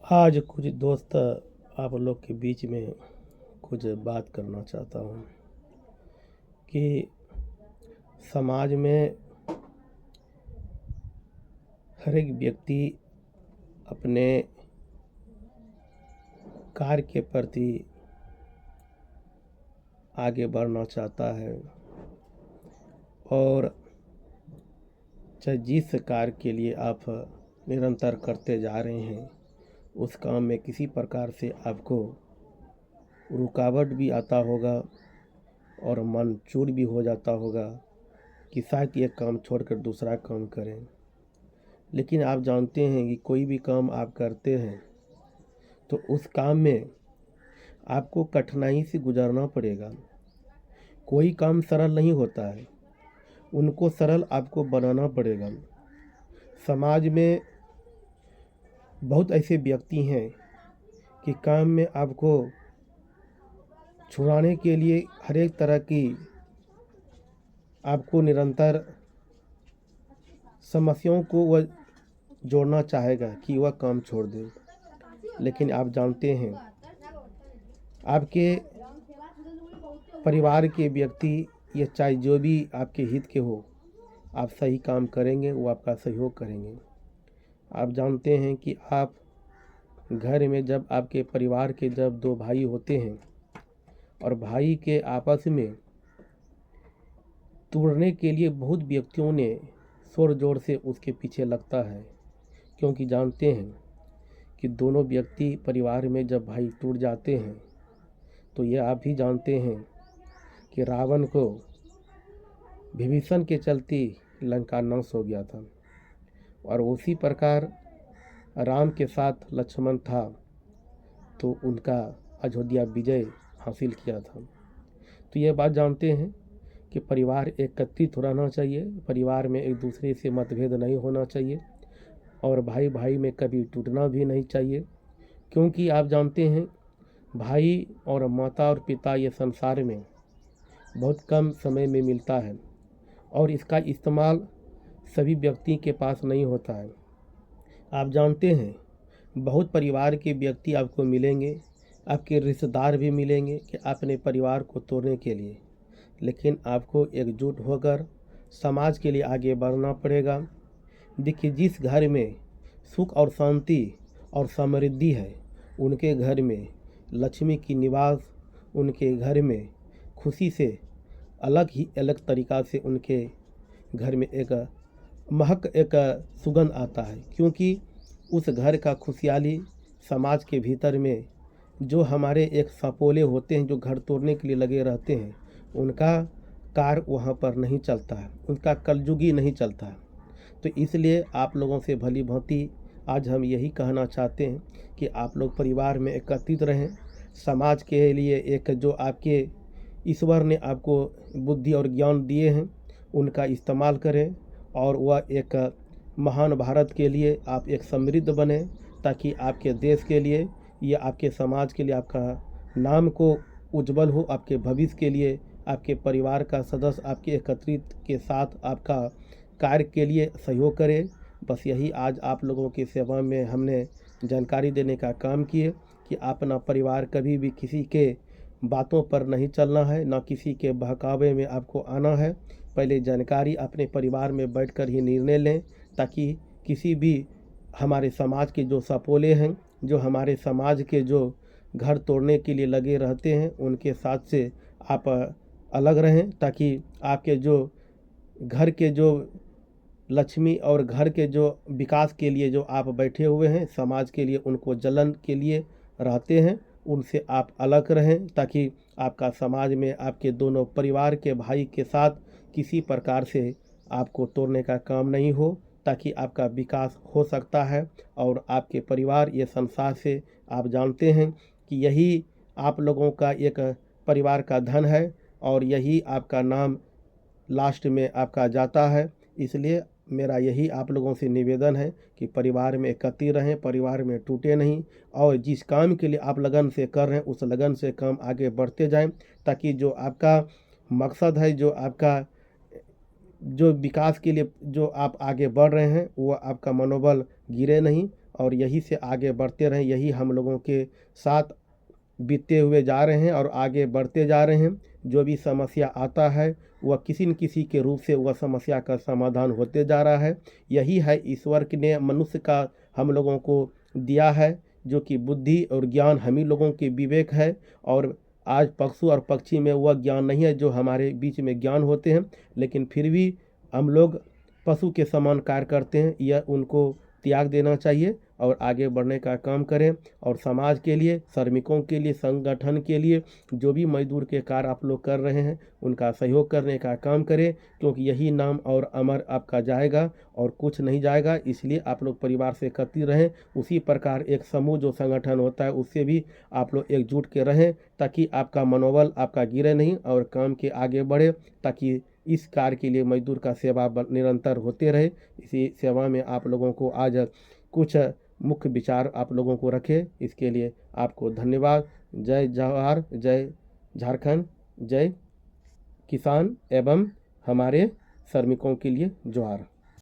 आज कुछ दोस्त आप लोग के बीच में कुछ बात करना चाहता हूँ कि समाज में हर एक व्यक्ति अपने कार्य के प्रति आगे बढ़ना चाहता है और चाहे जिस कार्य के लिए आप निरंतर करते जा रहे हैं उस काम में किसी प्रकार से आपको रुकावट भी आता होगा और मन चूर भी हो जाता होगा कि शायद ये काम छोड़कर दूसरा काम करें। लेकिन आप जानते हैं कि कोई भी काम आप करते हैं तो उस काम में आपको कठिनाई से गुजरना पड़ेगा। कोई काम सरल नहीं होता है, उनको सरल आपको बनाना पड़ेगा। समाज में बहुत ऐसे व्यक्ति हैं कि काम में आपको छुड़ाने के लिए हर एक तरह की आपको निरंतर समस्याओं को वह जोड़ना चाहेगा कि वह काम छोड़ दे। लेकिन आप जानते हैं आपके परिवार के व्यक्ति या चाहे जो भी आपके हित के हो, आप सही काम करेंगे वो आपका सहयोग करेंगे। आप जानते हैं कि आप घर में जब आपके परिवार के जब दो भाई होते हैं और भाई के आपस में तोड़ने के लिए बहुत व्यक्तियों ने जोर जोर से उसके पीछे लगता है, क्योंकि जानते हैं कि दोनों व्यक्ति परिवार में जब भाई टूट जाते हैं तो ये आप भी जानते हैं कि रावण को विभीषण के चलते लंका नाश हो गया था और उसी प्रकार राम के साथ लक्ष्मण था तो उनका अयोध्या विजय हासिल किया था। तो ये बात जानते हैं कि परिवार एकत्रित रहना चाहिए, परिवार में एक दूसरे से मतभेद नहीं होना चाहिए और भाई भाई में कभी टूटना भी नहीं चाहिए, क्योंकि आप जानते हैं भाई और माता और पिता ये संसार में बहुत कम समय में मिलता है और इसका इस्तेमाल सभी व्यक्ति के पास नहीं होता है। आप जानते हैं बहुत परिवार के व्यक्ति आपको मिलेंगे, आपके रिश्तेदार भी मिलेंगे कि अपने परिवार को तोड़ने के लिए, लेकिन आपको एकजुट होकर समाज के लिए आगे बढ़ना पड़ेगा। देखिए, जिस घर में सुख और शांति और समृद्धि है उनके घर में लक्ष्मी की निवास, उनके घर में खुशी से अलग तरीक़ा से उनके घर में एक महक, एक सुगंध आता है, क्योंकि उस घर का खुशहाली समाज के भीतर में जो हमारे एक सपोले होते हैं जो घर तोड़ने के लिए लगे रहते हैं उनका कार्य वहाँ पर नहीं चलता है, उनका कलयुगी नहीं चलता है। तो इसलिए आप लोगों से भली भांति आज हम यही कहना चाहते हैं कि आप लोग परिवार में एकत्रित रहें, समाज के लिए एक जो आपके ईश्वर ने आपको बुद्धि और ज्ञान दिए हैं उनका इस्तेमाल करें और वह एक महान भारत के लिए आप एक समृद्ध बने, ताकि आपके देश के लिए या आपके समाज के लिए आपका नाम को उज्जवल हो, आपके भविष्य के लिए आपके परिवार का सदस्य आपके एकत्रित के साथ आपका कार्य के लिए सहयोग करे। बस यही आज आप लोगों की सेवा में हमने जानकारी देने का काम किए कि अपना परिवार कभी भी किसी के बातों पर नहीं चलना है, ना किसी के बहकावे में आपको आना है। पहले जानकारी अपने परिवार में बैठकर ही निर्णय लें, ताकि किसी भी हमारे समाज के जो सपोले हैं, जो हमारे समाज के जो घर तोड़ने के लिए लगे रहते हैं उनके साथ से आप अलग रहें, ताकि आपके जो घर के जो लक्ष्मी और घर के जो विकास के लिए जो आप बैठे हुए हैं समाज के लिए उनको जलन के लिए रहते हैं उनसे आप अलग रहें, ताकि आपका समाज में आपके दोनों परिवार के भाई के साथ किसी प्रकार से आपको तोड़ने का काम नहीं हो, ताकि आपका विकास हो सकता है। और आपके परिवार ये संसार से आप जानते हैं कि यही आप लोगों का एक परिवार का धन है और यही आपका नाम लास्ट में आपका जाता है। इसलिए मेरा यही आप लोगों से निवेदन है कि परिवार में एकत्रित रहें, परिवार में टूटे नहीं और जिस काम के लिए आप लगन से कर रहे हैं उस लगन से काम आगे बढ़ते जाएं, ताकि जो आपका मकसद है, जो आपका जो विकास के लिए जो आप आगे बढ़ रहे हैं वो आपका मनोबल गिरे नहीं और यही से आगे बढ़ते रहें। यही हम लोगों के साथ बीतते हुए जा रहे हैं और आगे बढ़ते जा रहे हैं। जो भी समस्या आता है वह किसी न किसी के रूप से वह समस्या का समाधान होते जा रहा है। यही है ईश्वर ने मनुष्य का हम लोगों को दिया है, जो कि बुद्धि और ज्ञान हम ही लोगों के विवेक है। और आज पशु और पक्षी में वह ज्ञान नहीं है जो हमारे बीच में ज्ञान होते हैं, लेकिन फिर भी हम लोग पशु के समान कार्य करते हैं। यह उनको त्याग देना चाहिए और आगे बढ़ने का काम करें। और समाज के लिए, श्रमिकों के लिए, संगठन के लिए जो भी मजदूर के कार्य आप लोग कर रहे हैं उनका सहयोग करने का काम करें, क्योंकि यही नाम और अमर आपका जाएगा और कुछ नहीं जाएगा। इसलिए आप लोग परिवार से एकत्रित रहें। उसी प्रकार एक समूह जो संगठन होता है उससे भी आप लोग एकजुट के रहें, ताकि आपका मनोबल आपका गिरे नहीं और काम के आगे बढ़े, ताकि इस कार्य के लिए मजदूर का सेवा निरंतर होते रहे। इसी सेवा में आप लोगों को आज कुछ मुख्य विचार आप लोगों को रखे, इसके लिए आपको धन्यवाद। जय जवाहर, जय झारखंड, जय किसान एवं हमारे श्रमिकों के लिए जोहार।